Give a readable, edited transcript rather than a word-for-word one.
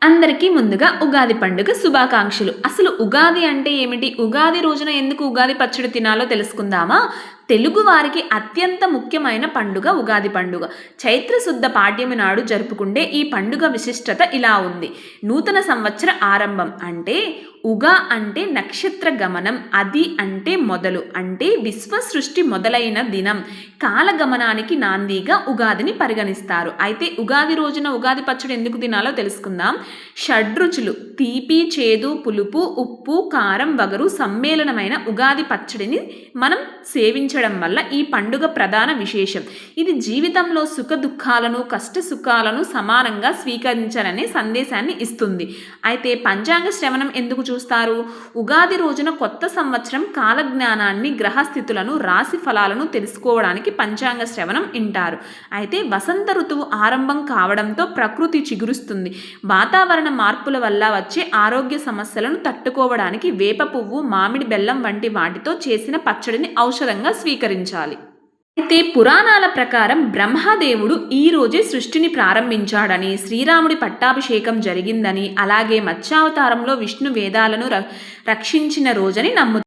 అందరికీ ముందుగా ఉగాది పండుగ శుభాకాంక్షలు. అసలు ఉగాది అంటే ఏమిటి? ఉగాది రోజున ఎందుకు ఉగాది పచ్చడి తినాలో తెలుసుకుందామా? తెలుగు వారికి అత్యంత ముఖ్యమైన పండుగ ఉగాది పండుగ. చైత్ర శుద్ధ పాడ్యమి నాడు జరుపుకుంటే ఈ పండుగ విశిష్టత ఇలా ఉంది. నూతన సంవత్సర ఆరంభం అంటే ఉగా అంటే నక్షత్ర గమనం, అది అంటే మొదలు, అంటే విశ్వ సృష్టి మొదలైన దినం. కాలగమనానికి నాందిగా ఉగాదిని పరిగణిస్తారు. అయితే ఉగాది రోజున ఉగాది పచ్చడి ఎందుకు తినాలో తెలుసుకుందాం. షడ్రుచులు తీపి, చేదు, పులుపు, ఉప్పు, కారం, వగరు సమ్మేళనమైన ఉగాది పచ్చడిని మనం సేవించడం వల్ల ఈ పండుగ ప్రధాన విశేషం. ఇది జీవితంలో సుఖ దుఃఖాలను, కష్ట సుఖాలను సమానంగా స్వీకరించాలనే సందేశాన్ని ఇస్తుంది. అయితే పంచాంగ శ్రవణం ఎందుకు చూస్తారు? ఉగాది రోజున కొత్త సంవత్సరం కాలజ్ఞానాన్ని, గ్రహస్థితులను, రాశి ఫలాలను తెలుసుకోవడానికి పంచాంగ శ్రవణం వింటారు. అయితే వసంత ఋతువు ఆరంభం కావడంతో ప్రకృతి చిగురుస్తుంది. వాతావరణ మార్పుల వల్ల వచ్చే ఆరోగ్య సమస్యలను తట్టుకోవడానికి వేప పువ్వు, మామిడి బెల్లం వంటి వాటితో చేసిన పచ్చడిని ఔషధంగా స్వీకరించాలి. అయితే పురాణాల ప్రకారం బ్రహ్మదేవుడు ఈ రోజే సృష్టిని ప్రారంభించాడని, శ్రీరాముడి పట్టాభిషేకం జరిగిందని, అలాగే మత్స్యావతారంలో విష్ణు వేదాలను రక్షించిన రోజని నమ్ముతారు.